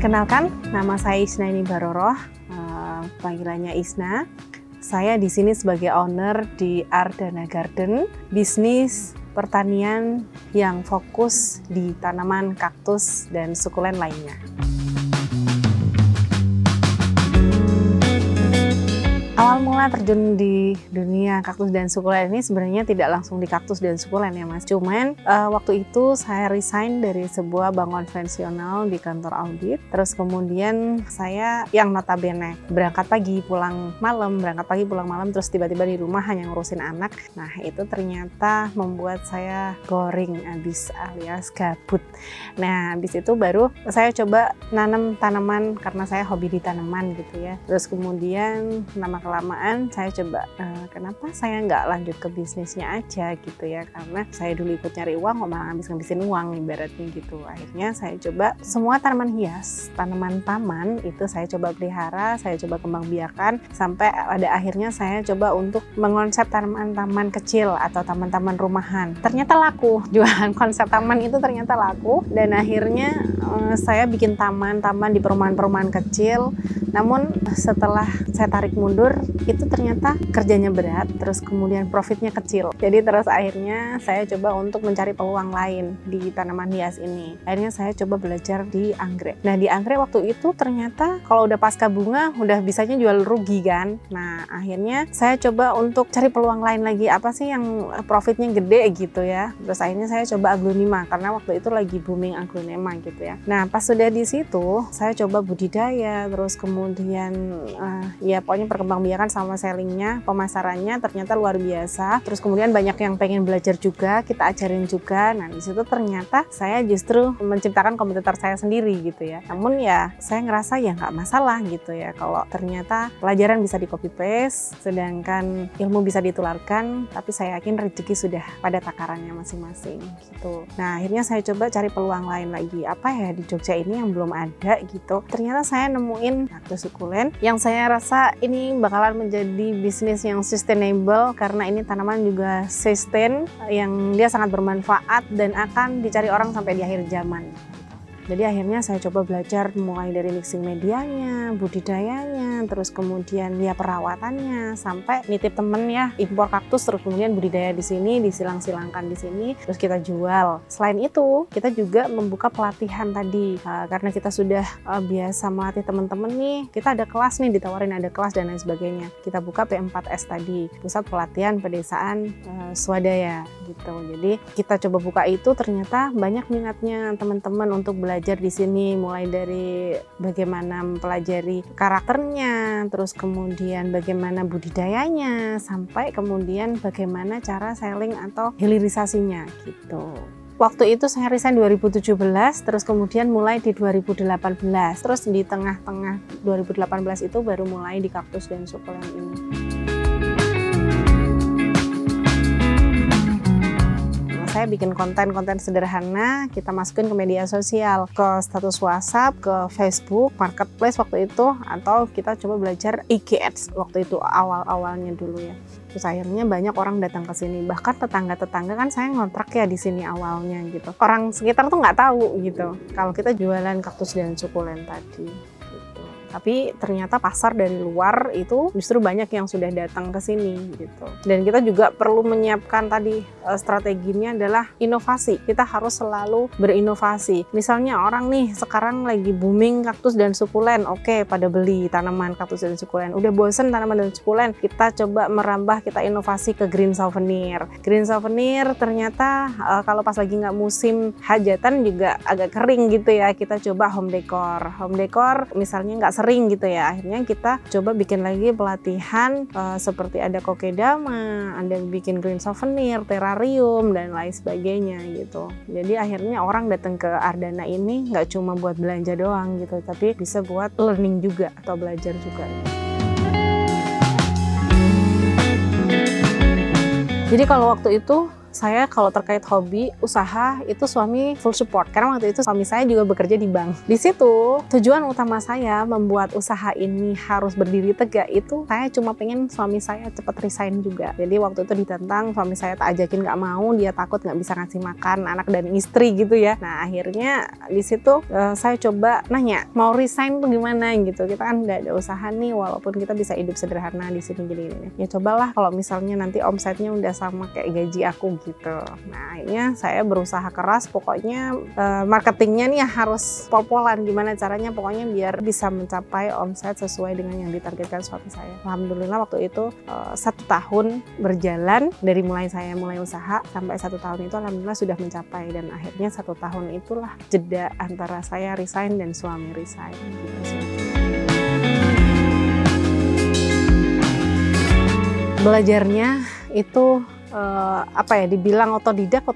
Perkenalkan, nama saya Isnaini Baroroh, panggilannya Isna. Saya di sini sebagai owner di Ardana Garden, bisnis pertanian yang fokus di tanaman kaktus dan sukulen lainnya. Awal mula terjun di dunia kaktus dan sukulen ini sebenarnya tidak langsung di kaktus dan sukulen ya Mas. Cuman waktu itu saya resign dari sebuah bank konvensional di kantor audit. Terus kemudian saya yang notabene berangkat pagi pulang malam, terus tiba-tiba di rumah hanya ngurusin anak. Nah itu ternyata membuat saya boring abis alias gabut. Nah abis itu baru saya coba nanam tanaman karena saya hobi di tanaman gitu ya. Terus kemudian kelamaan saya coba kenapa saya nggak lanjut ke bisnisnya aja gitu ya, karena saya dulu ikut nyari uang kok malah ngabisin uang ibaratnya gitu. Akhirnya saya coba semua tanaman hias, tanaman taman itu saya coba pelihara, saya coba kembang biakan sampai pada akhirnya saya coba untuk mengonsep tanaman-taman kecil atau taman-taman rumahan. Ternyata laku, jualan konsep taman itu ternyata laku dan akhirnya saya bikin taman-taman di perumahan-perumahan kecil. Namun setelah saya tarik mundur, itu ternyata kerjanya berat, terus kemudian profitnya kecil. Jadi terus akhirnya saya coba untuk mencari peluang lain di tanaman hias ini. Akhirnya saya coba belajar di anggrek. Nah di anggrek waktu itu ternyata kalau udah pasca bunga, udah bisanya jual rugi kan. Nah akhirnya saya coba untuk cari peluang lain lagi, apa sih yang profitnya gede gitu ya. Terus akhirnya saya coba aglonema, karena waktu itu lagi booming aglonema gitu ya. Nah pas sudah di situ, saya coba budidaya, terus kemudian ya pokoknya perkembangbiakan sama sellingnya, pemasarannya ternyata luar biasa. Terus kemudian banyak yang pengen belajar juga, kita ajarin juga. Nah di situ ternyata saya justru menciptakan kompetitor saya sendiri gitu ya. Namun ya saya ngerasa ya nggak masalah gitu ya, kalau ternyata pelajaran bisa di copy paste, sedangkan ilmu bisa ditularkan. Tapi saya yakin rezeki sudah pada takarannya masing-masing gitu. Nah akhirnya saya coba cari peluang lain lagi, apa ya di Jogja ini yang belum ada gitu. Ternyata saya nemuin kaktus sukulen yang saya rasa ini bakalan menjadi bisnis yang sustainable, karena ini tanaman juga sustain, yang dia sangat bermanfaat dan akan dicari orang sampai di akhir zaman. Jadi akhirnya saya coba belajar mulai dari mixing medianya, budidayanya, terus kemudian ya perawatannya, sampai nitip temen ya impor kaktus, terus kemudian budidaya di sini, disilang-silangkan di sini, terus kita jual. Selain itu kita juga membuka pelatihan tadi, karena kita sudah biasa melatih teman-teman nih, kita ada kelas nih, ditawarin ada kelas dan lain sebagainya. Kita buka P4S tadi, Pusat Pelatihan Pedesaan Swadaya gitu. Jadi kita coba buka itu, ternyata banyak minatnya teman-teman untuk belajar di sini, mulai dari bagaimana mempelajari karakternya, terus kemudian bagaimana budidayanya, sampai kemudian bagaimana cara selling atau hilirisasinya gitu. Waktu itu saya resign 2017, terus kemudian mulai di 2018, terus di tengah-tengah 2018 itu baru mulai di kaktus dan sukulen ini. Saya bikin konten-konten sederhana, kita masukin ke media sosial, ke status WhatsApp, ke Facebook, Marketplace waktu itu, atau kita coba belajar IG Ads waktu itu awal-awalnya dulu ya. Terus akhirnya banyak orang datang ke sini, bahkan tetangga-tetangga kan saya ngontrak ya di sini awalnya gitu. Orang sekitar tuh nggak tahu gitu kalau kita jualan kaktus dan sukulen tadi. Tapi ternyata pasar dari luar itu justru banyak yang sudah datang ke sini gitu. Dan kita juga perlu menyiapkan tadi strateginya adalah inovasi. Kita harus selalu berinovasi. Misalnya orang nih sekarang lagi booming kaktus dan sukulen, oke, pada beli tanaman kaktus dan sukulen. Udah bosen tanaman dan sukulen, kita coba merambah, kita inovasi ke green souvenir. Green souvenir ternyata kalau pas lagi nggak musim hajatan juga agak kering gitu ya. Kita coba home decor. Home decor misalnya nggak sering gitu ya, akhirnya kita coba bikin lagi pelatihan seperti ada kokedama, ada bikin green souvenir, terrarium dan lain sebagainya gitu. Jadi akhirnya orang datang ke Ardana ini nggak cuma buat belanja doang gitu, tapi bisa buat learning juga atau belajar juga. Jadi kalau waktu itu saya kalau terkait hobi, usaha itu suami full support. Karena waktu itu suami saya juga bekerja di bank. Di situ tujuan utama saya membuat usaha ini harus berdiri tegak itu saya cuma pengen suami saya cepat resign juga. Jadi waktu itu ditentang, suami saya tak ajakin nggak mau, dia takut nggak bisa ngasih makan anak dan istri gitu ya. Nah akhirnya di situ saya coba nanya mau resign tuh gimana gitu. Kita kan nggak ada usaha nih, walaupun kita bisa hidup sederhana di sini gini. Ya cobalah kalau misalnya nanti omsetnya udah sama kayak gaji aku gitu. Nah akhirnya saya berusaha keras, pokoknya marketingnya nih harus pol-polan gimana caranya, pokoknya biar bisa mencapai omset sesuai dengan yang ditargetkan suami saya. Alhamdulillah waktu itu 1 tahun berjalan dari mulai saya mulai usaha sampai 1 tahun itu alhamdulillah sudah mencapai, dan akhirnya 1 tahun itulah jeda antara saya resign dan suami resign gitu. Belajarnya itu dibilang otodidak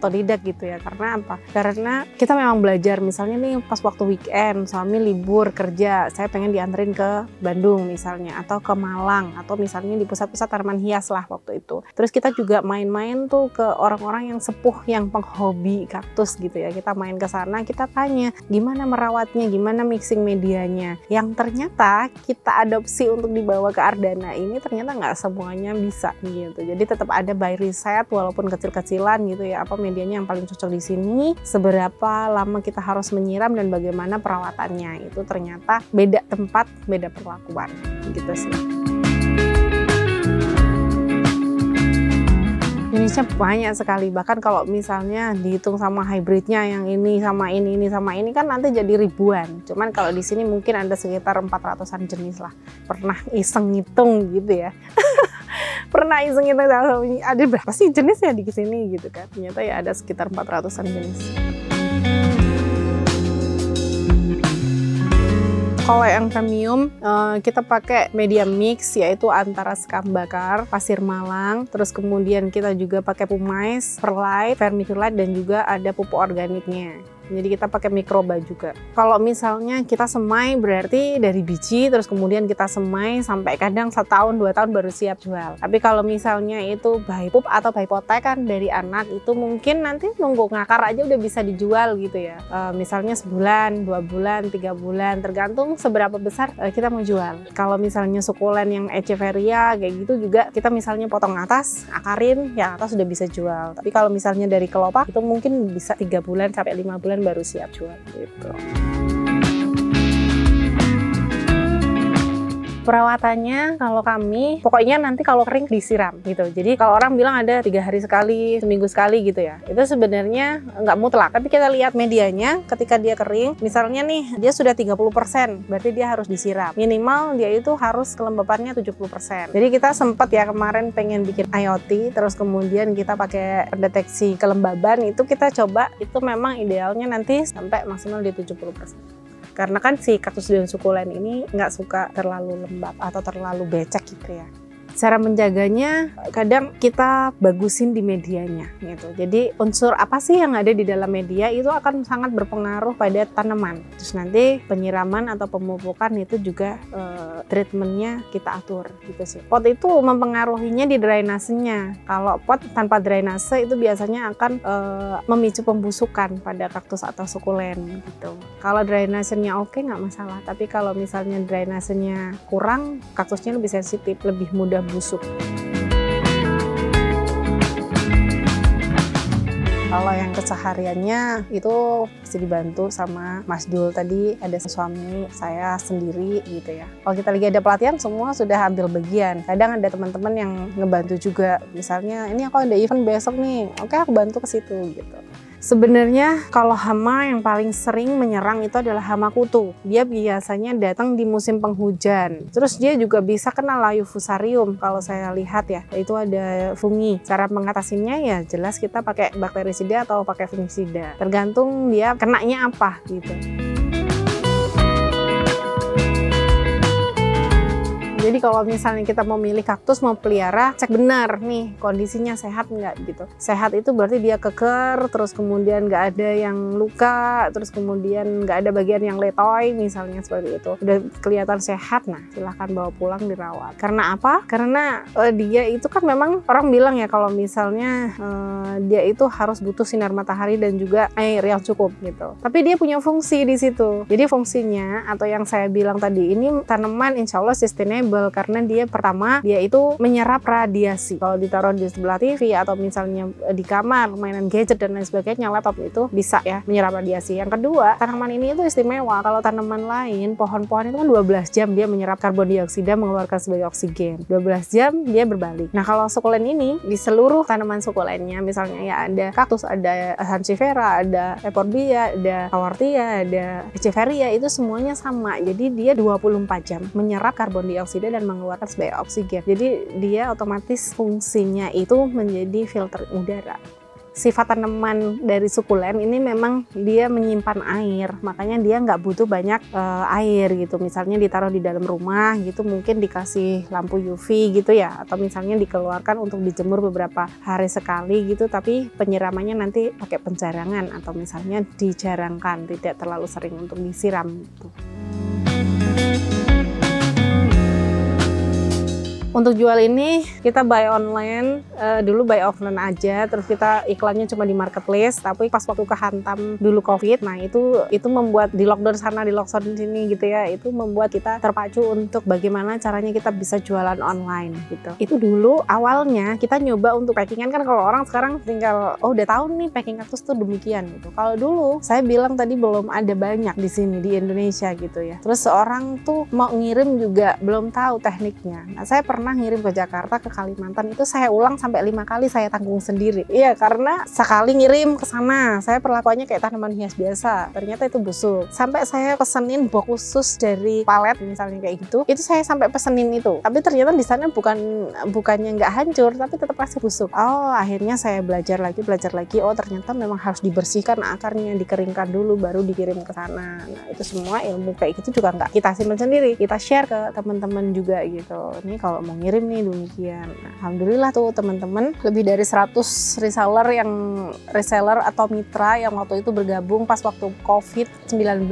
gitu ya. Karena apa? Karena kita memang belajar, misalnya nih pas waktu weekend suami libur kerja, saya pengen dianterin ke Bandung misalnya, atau ke Malang, atau misalnya di pusat-pusat tanaman hias lah waktu itu. Terus kita juga main-main tuh ke orang-orang yang sepuh, yang penghobi kaktus gitu ya. Kita main ke sana, kita tanya gimana merawatnya, gimana mixing medianya. Yang ternyata kita adopsi untuk dibawa ke Ardana ini ternyata nggak semuanya bisa gitu. Jadi tetap ada by research, walaupun kecil-kecilan gitu ya, apa medianya yang paling cocok di sini, seberapa lama kita harus menyiram, dan bagaimana perawatannya. Itu ternyata beda tempat, beda perlakuan gitu sih. Jenisnya banyak sekali, bahkan kalau misalnya dihitung sama hybridnya, yang ini sama ini sama ini kan nanti jadi ribuan. Cuman kalau di sini mungkin ada sekitar 400-an jenis lah. Pernah iseng ngitung gitu ya. Pernah iseng itu ada berapa sih jenis ya di sini gitu kan, ternyata ya ada sekitar 400-an jenis. Kalau yang premium kita pakai media mix, yaitu antara sekam bakar, pasir malang, terus kemudian kita juga pakai pumais, perlite, vermiculite, dan juga ada pupuk organiknya. Jadi kita pakai mikroba juga. Kalau misalnya kita semai berarti dari biji, terus kemudian kita semai sampai kadang 1 tahun 2 tahun baru siap jual. Tapi kalau misalnya itu by pup atau by potek kan dari anak, itu mungkin nanti nunggu ngakar aja udah bisa dijual gitu ya. Misalnya sebulan, 2 bulan, 3 bulan, tergantung seberapa besar kita mau jual. Kalau misalnya sukulen yang echeveria kayak gitu juga, kita misalnya potong atas, akarin, yang atas sudah bisa jual. Tapi kalau misalnya dari kelopak itu mungkin bisa 3 bulan sampai 5 bulan baru siap jual gitu. Perawatannya kalau kami pokoknya nanti kalau kering disiram gitu. Jadi kalau orang bilang ada 3 hari sekali, seminggu sekali gitu ya, itu sebenarnya nggak mutlak, tapi kita lihat medianya. Ketika dia kering, misalnya nih dia sudah 30%, berarti dia harus disiram. Minimal dia itu harus kelembapannya 70%. Jadi kita sempat ya kemarin pengen bikin IoT, terus kemudian kita pakai pendeteksi kelembaban, itu kita coba, itu memang idealnya nanti sampai maksimal di 70%. Karena kan si kaktus daun sukulen ini nggak suka terlalu lembab atau terlalu becek gitu ya. Cara menjaganya kadang kita bagusin di medianya gitu. Jadi unsur apa sih yang ada di dalam media itu akan sangat berpengaruh pada tanaman. Terus nanti penyiraman atau pemupukan itu juga treatmentnya kita atur gitu sih. Pot itu mempengaruhinya di drainasenya. Kalau pot tanpa drainase itu biasanya akan memicu pembusukan pada kaktus atau sukulen gitu. Kalau drainasenya oke nggak masalah. Tapi kalau misalnya drainasenya kurang, kaktusnya lebih sensitif, lebih mudah busuk. Kalau yang kesehariannya itu pasti dibantu sama Mas Dul tadi, ada suami saya sendiri gitu ya. Kalau kita lagi ada pelatihan semua sudah ambil bagian. Kadang ada teman-teman yang ngebantu juga. Misalnya ini aku ada event besok nih, oke aku bantu ke situ gitu. Sebenarnya kalau hama yang paling sering menyerang itu adalah hama kutu. Dia biasanya datang di musim penghujan. Terus dia juga bisa kena layu fusarium kalau saya lihat ya. Itu ada fungi. Cara mengatasinya ya jelas kita pakai bakterisida atau pakai fungisida. Tergantung dia kenanya apa gitu. Jadi kalau misalnya kita mau milih kaktus, mau pelihara, cek benar nih kondisinya sehat nggak gitu. Sehat itu berarti dia keker, terus kemudian nggak ada yang luka, terus kemudian nggak ada bagian yang letoy misalnya seperti itu. Udah kelihatan sehat, nah silahkan bawa pulang dirawat. Karena apa? Karena dia itu kan memang orang bilang ya kalau misalnya dia itu harus butuh sinar matahari dan juga air yang cukup gitu. Tapi dia punya fungsi di situ. Jadi fungsinya atau yang saya bilang tadi, ini tanaman insya Allah sustainable karena dia pertama dia itu menyerap radiasi. Kalau ditaruh di sebelah TV atau misalnya di kamar mainan gadget dan lain sebagainya, laptop itu bisa ya menyerap radiasi. Yang kedua, tanaman ini itu istimewa. Kalau tanaman lain, pohon-pohon itu kan 12 jam dia menyerap karbon dioksida mengeluarkan sebagai oksigen. 12 jam dia berbalik. Nah kalau sukulen ini di seluruh tanaman sukulennya, misalnya ya ada kaktus, ada sansevieria, ada euphorbia, ada kawartia, ada echeveria, itu semuanya sama. Jadi dia 24 jam menyerap karbon dioksida dan mengeluarkan sebagai oksigen. Jadi dia otomatis fungsinya itu menjadi filter udara. Sifat tanaman dari sukulen ini memang dia menyimpan air, makanya dia nggak butuh banyak air gitu. Misalnya ditaruh di dalam rumah gitu, mungkin dikasih lampu UV gitu ya, atau misalnya dikeluarkan untuk dijemur beberapa hari sekali gitu, tapi penyiramannya nanti pakai penjarangan atau misalnya dijarangkan, tidak terlalu sering untuk disiram gitu. Untuk jual ini kita buy online, dulu buy offline aja, terus kita iklannya cuma di marketplace. Tapi pas waktu kehantam dulu COVID, nah itu membuat di lockdown sana, di lockdown sini gitu ya, itu membuat kita terpacu untuk bagaimana caranya kita bisa jualan online gitu. Itu dulu awalnya kita nyoba untuk packingan, kan kalau orang sekarang tinggal udah tahu nih packing kaktus tuh demikian gitu. Kalau dulu saya bilang tadi belum ada banyak di sini di Indonesia gitu ya. Terus seorang tuh mau ngirim juga belum tahu tekniknya. Nah saya pernah ngirim ke Jakarta, ke Kalimantan, itu saya ulang sampai 5 kali saya tanggung sendiri. Iya, karena sekali ngirim ke sana saya perlakuannya kayak tanaman hias biasa, ternyata itu busuk. Sampai saya pesenin box khusus dari palet misalnya kayak gitu, itu saya sampai pesenin itu. Tapi ternyata di sana bukannya nggak hancur, tapi tetap masih busuk. Oh, akhirnya saya belajar lagi. Oh, ternyata memang harus dibersihkan akarnya, dikeringkan dulu baru dikirim ke sana. Nah, itu semua ilmu kayak gitu juga nggak kita simpan sendiri, kita share ke teman-teman juga gitu. Ini kalau mau ngirim nih demikian. Nah, alhamdulillah tuh teman-teman, lebih dari 100 reseller atau mitra yang waktu itu bergabung pas waktu COVID-19.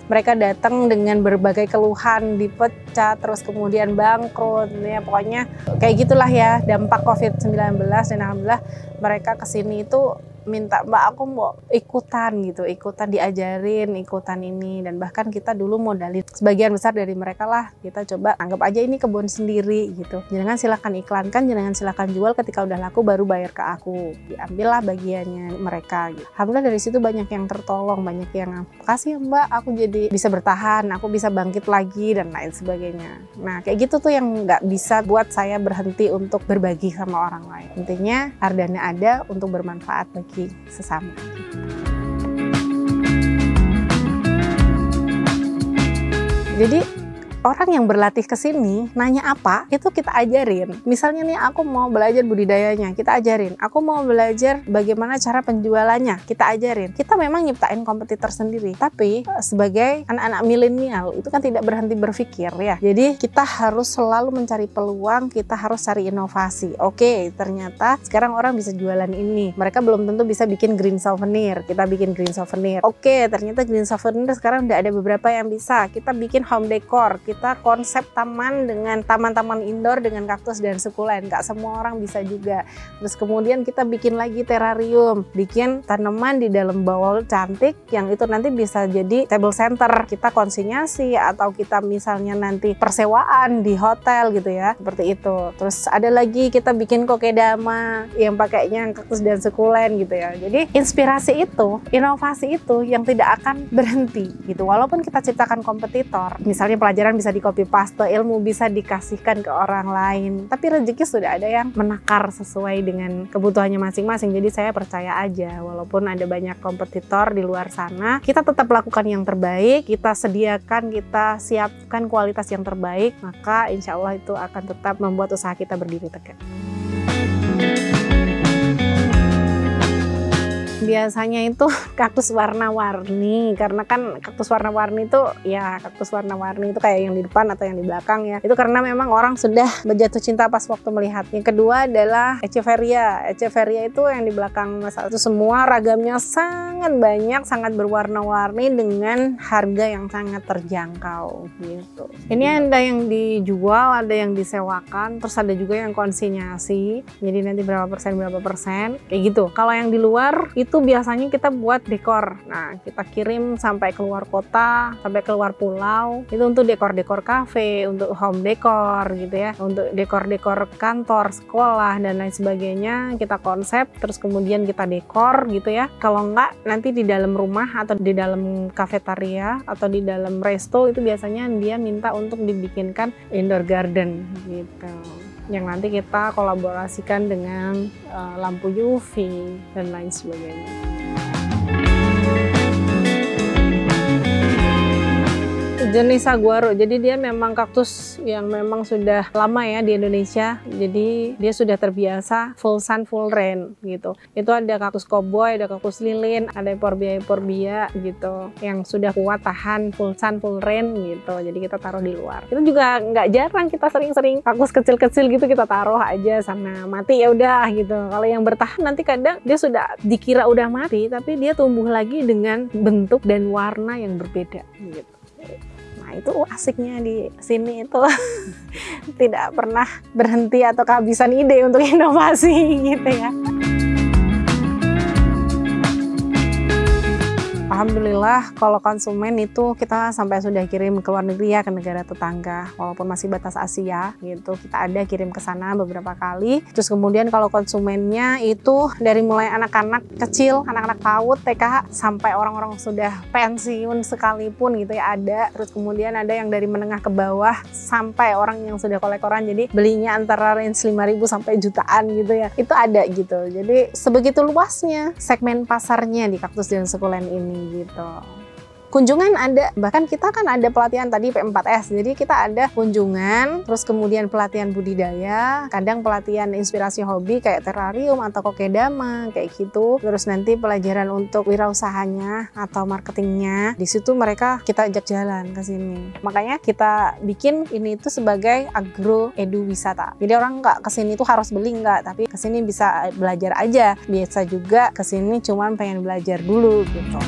Mereka datang dengan berbagai keluhan, dipecat, terus kemudian bangkrut, ya pokoknya kayak gitulah ya dampak COVID-19. Dan alhamdulillah mereka kesini itu minta, Mbak aku mau ikutan gitu, ikutan diajarin, ikutan ini. Dan bahkan kita dulu modalin sebagian besar dari mereka lah, kita coba anggap aja ini kebun sendiri gitu, jangan silakan iklankan, jangan silakan jual, ketika udah laku baru bayar ke aku, diambillah bagiannya mereka gitu. Alhamdulillah dari situ banyak yang tertolong, banyak yang makasih ya Mbak, aku jadi bisa bertahan, aku bisa bangkit lagi dan lain sebagainya. Nah kayak gitu tuh yang nggak bisa buat saya berhenti untuk berbagi sama orang lain. Intinya Ardana ada untuk bermanfaat bagi sesama. Jadi orang yang berlatih ke sini nanya apa, itu kita ajarin. Misalnya nih aku mau belajar budidayanya, kita ajarin. Aku mau belajar bagaimana cara penjualannya, kita ajarin. Kita memang nyiptain kompetitor sendiri, tapi sebagai anak-anak milenial itu kan tidak berhenti berpikir ya. Jadi kita harus selalu mencari peluang, kita harus cari inovasi. Oke, ternyata sekarang orang bisa jualan ini. Mereka belum tentu bisa bikin green souvenir, kita bikin green souvenir. Oke, ternyata green souvenir sekarang udah ada beberapa yang bisa. Kita bikin home decor, kita konsep taman dengan taman-taman indoor dengan kaktus dan sukulen. Gak semua orang bisa juga. Terus kemudian kita bikin lagi terrarium, bikin tanaman di dalam bowl cantik yang itu nanti bisa jadi table center. Kita konsinyasi atau kita misalnya nanti persewaan di hotel gitu ya, seperti itu. Terus ada lagi kita bikin kokedama yang pakainya kaktus dan sukulen gitu ya. Jadi inspirasi itu, inovasi itu yang tidak akan berhenti gitu. Walaupun kita ciptakan kompetitor, misalnya pelajaran bisa di copy paste, ilmu bisa dikasihkan ke orang lain, tapi rezeki sudah ada yang menakar sesuai dengan kebutuhannya masing-masing. Jadi saya percaya aja, walaupun ada banyak kompetitor di luar sana, kita tetap lakukan yang terbaik, kita sediakan, kita siapkan kualitas yang terbaik, maka insya Allah itu akan tetap membuat usaha kita berdiri tegak. Biasanya itu kaktus warna-warni, karena kan kaktus warna-warni itu ya kaktus warna-warni itu kayak yang di depan atau yang di belakang ya. Itu karena memang orang sudah berjatuh cinta pas waktu melihat. Yang kedua adalah Echeveria. Echeveria itu yang di belakang Mas itu semua ragamnya sangat banyak, sangat berwarna-warni dengan harga yang sangat terjangkau gitu. Ini ada yang dijual, ada yang disewakan, terus ada juga yang konsinyasi. Jadi nanti berapa persen kayak gitu. Kalau yang di luar itu biasanya kita buat dekor. Nah, kita kirim sampai keluar kota, sampai keluar pulau. Itu untuk dekor-dekor kafe, untuk home decor gitu ya. Untuk dekor-dekor kantor, sekolah dan lain sebagainya kita konsep, terus kemudian kita dekor gitu ya. Kalau enggak nanti di dalam rumah atau di dalam kafetaria atau di dalam resto itu biasanya dia minta untuk dibikinkan indoor garden gitu. Yang nanti kita kolaborasikan dengan lampu UV dan lain sebagainya. Jenis saguaro, jadi dia memang kaktus yang memang sudah lama ya di Indonesia, jadi dia sudah terbiasa full sun full rain gitu. Itu ada kaktus koboi, ada kaktus lilin, ada euphorbia gitu yang sudah kuat tahan full sun full rain gitu, jadi kita taruh di luar. Itu juga nggak jarang, kita sering-sering kaktus kecil-kecil gitu kita taruh aja sana, mati ya udah gitu. Kalau yang bertahan nanti kadang dia sudah dikira udah mati tapi dia tumbuh lagi dengan bentuk dan warna yang berbeda gitu. Nah, itu asiknya di sini itu tidak pernah berhenti atau kehabisan ide untuk inovasi gitu ya. Alhamdulillah kalau konsumen itu kita sampai sudah kirim ke luar negeri ya, ke negara tetangga, walaupun masih batas Asia gitu, kita ada kirim ke sana beberapa kali. Terus kemudian kalau konsumennya itu dari mulai anak-anak kecil, anak-anak PAUD, TK sampai orang-orang sudah pensiun sekalipun gitu ya ada. Terus kemudian ada yang dari menengah ke bawah sampai orang yang sudah kolektoran, jadi belinya antara range 5.000 sampai jutaan gitu ya. Itu ada gitu. Jadi sebegitu luasnya segmen pasarnya di kaktus dan sukulen ini gitu. Kunjungan ada, bahkan kita kan ada pelatihan tadi P4S, jadi kita ada kunjungan, terus kemudian pelatihan budidaya, kadang pelatihan inspirasi hobi kayak terrarium atau kokedama kayak gitu, terus nanti pelajaran untuk wirausahanya atau marketingnya. Di situ mereka kita ajak jalan ke sini. Makanya kita bikin ini itu sebagai agro edu wisata. Jadi orang nggak kesini tuh harus beli nggak, tapi kesini bisa belajar aja. Biasa juga kesini cuman pengen belajar dulu gitu.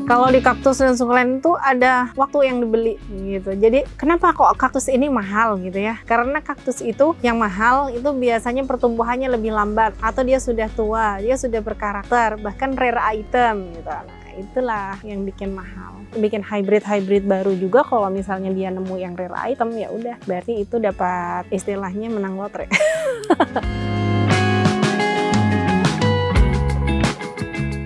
Kalau di kaktus dan sukulen itu ada waktu yang dibeli gitu. Jadi kenapa kok kaktus ini mahal gitu ya? Karena kaktus itu yang mahal itu biasanya pertumbuhannya lebih lambat atau dia sudah tua, dia sudah berkarakter, bahkan rare item gitu. Nah, itulah yang bikin mahal. Bikin hybrid baru juga kalau misalnya dia nemu yang rare item ya udah berarti itu dapat istilahnya menang lotre.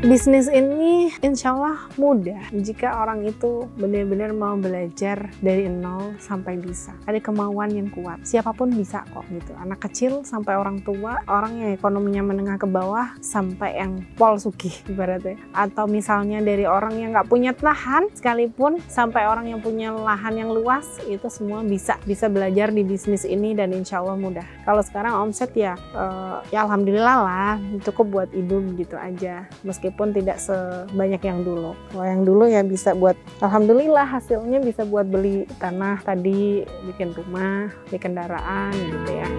Bisnis ini insya Allah mudah jika orang itu benar-benar mau belajar dari nol sampai bisa. Ada kemauan yang kuat, siapapun bisa kok gitu. Anak kecil sampai orang tua, orang yang ekonominya menengah ke bawah sampai yang pol sugih ibaratnya. Atau misalnya dari orang yang nggak punya lahan sekalipun sampai orang yang punya lahan yang luas, itu semua bisa belajar di bisnis ini dan insya Allah mudah. Kalau sekarang omset ya alhamdulillah lah cukup buat hidup gitu aja. Meskipun tidak sebanyak yang dulu. Kalau yang dulu ya bisa buat, alhamdulillah hasilnya bisa buat beli tanah tadi, bikin rumah, bikin kendaraan gitu ya.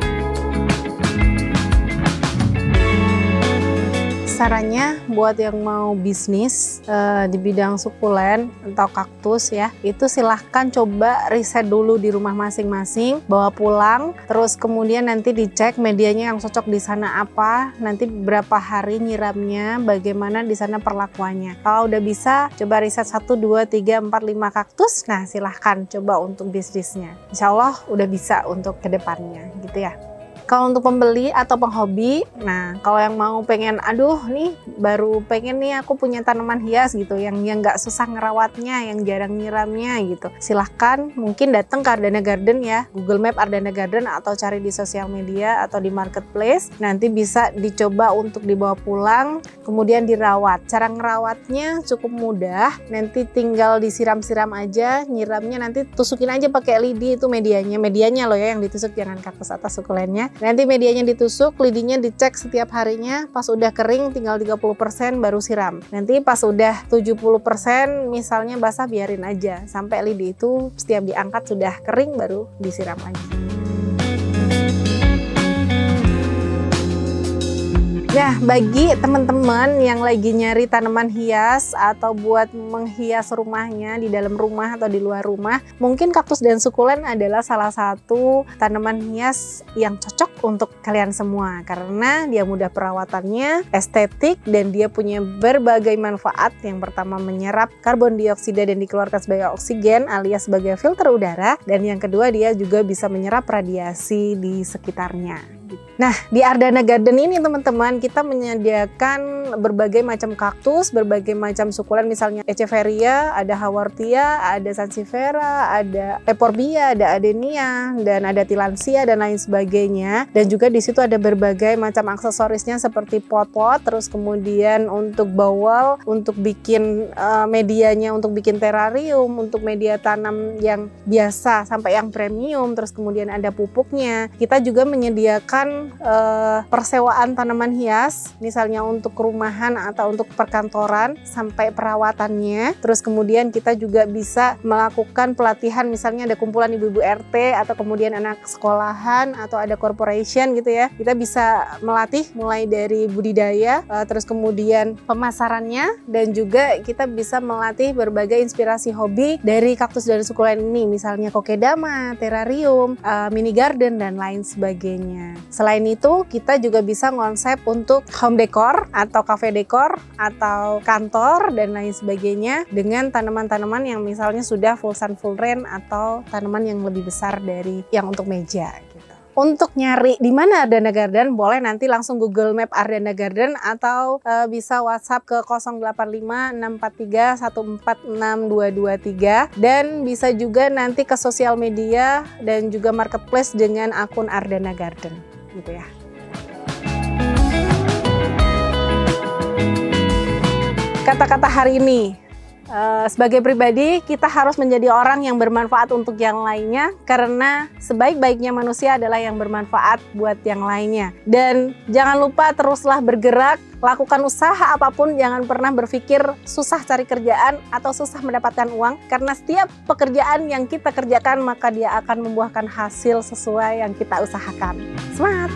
Sarannya buat yang mau bisnis di bidang sukulen atau kaktus ya, itu silahkan coba riset dulu di rumah masing-masing, bawa pulang, terus kemudian nanti dicek medianya yang cocok di sana apa, nanti berapa hari nyiramnya, bagaimana di sana perlakuannya. Kalau udah bisa, coba riset 1, 2, 3, 4, 5 kaktus, nah silahkan coba untuk bisnisnya. Insya Allah udah bisa untuk kedepannya gitu ya. Kalau untuk pembeli atau penghobi, nah kalau yang mau pengen, aduh nih baru pengen nih aku punya tanaman hias gitu, yang nggak susah ngerawatnya, yang jarang nyiramnya gitu, silahkan mungkin datang ke Ardana Garden ya, Google Map Ardana Garden atau cari di sosial media atau di marketplace, nanti bisa dicoba untuk dibawa pulang, kemudian dirawat. Cara ngerawatnya cukup mudah, nanti tinggal disiram-siram aja, nyiramnya nanti tusukin aja pakai lidi, itu medianya loh ya yang ditusuk, jangan kaktus atau sukulennya. Nanti medianya ditusuk, lidinya dicek setiap harinya, pas udah kering tinggal 30% baru siram. Nanti pas udah 70% misalnya basah, biarin aja sampai lidi itu setiap diangkat sudah kering baru disiram lagi. Nah, bagi teman-teman yang lagi nyari tanaman hias atau buat menghias rumahnya di dalam rumah atau di luar rumah, mungkin kaktus dan sukulen adalah salah satu tanaman hias yang cocok untuk kalian semua karena dia mudah perawatannya, estetik, dan dia punya berbagai manfaat. Yang pertama, menyerap karbon dioksida dan dikeluarkan sebagai oksigen alias sebagai filter udara, dan yang kedua dia juga bisa menyerap radiasi di sekitarnya. Nah, di Ardana Garden ini teman-teman, kita menyediakan berbagai macam kaktus, berbagai macam sukulen, misalnya Echeveria, ada Haworthia, ada Sansevieria, ada Euphorbia, ada Adenia, dan ada Tillandsia dan lain sebagainya. Dan juga di situ ada berbagai macam aksesorisnya seperti pot-pot, terus kemudian untuk bawal, untuk bikin medianya, untuk bikin terarium, untuk media tanam yang biasa sampai yang premium, terus kemudian ada pupuknya. Kita juga menyediakan persewaan tanaman hias, misalnya untuk rumahan atau untuk perkantoran sampai perawatannya. Terus kemudian kita juga bisa melakukan pelatihan, misalnya ada kumpulan ibu-ibu RT atau kemudian anak sekolahan atau ada corporation gitu ya. Kita bisa melatih mulai dari budidaya, terus kemudian pemasarannya, dan juga kita bisa melatih berbagai inspirasi hobi dari kaktus dan sukulen ini, misalnya kokedama, terarium, mini garden, dan lain sebagainya. Selain itu, kita juga bisa konsep untuk home decor atau cafe decor atau kantor dan lain sebagainya dengan tanaman-tanaman yang misalnya sudah full sun full rain atau tanaman yang lebih besar dari yang untuk meja gitu. Untuk nyari di mana Ardana Garden, boleh nanti langsung Google Map Ardana Garden atau bisa WhatsApp ke 085643146223, dan bisa juga nanti ke sosial media dan juga marketplace dengan akun Ardana Garden gitu ya. Kata-kata hari ini, sebagai pribadi kita harus menjadi orang yang bermanfaat untuk yang lainnya, karena sebaik-baiknya manusia adalah yang bermanfaat buat yang lainnya. Dan jangan lupa teruslah bergerak, lakukan usaha apapun, jangan pernah berpikir susah cari kerjaan atau susah mendapatkan uang, karena setiap pekerjaan yang kita kerjakan maka dia akan membuahkan hasil sesuai yang kita usahakan. Semangat!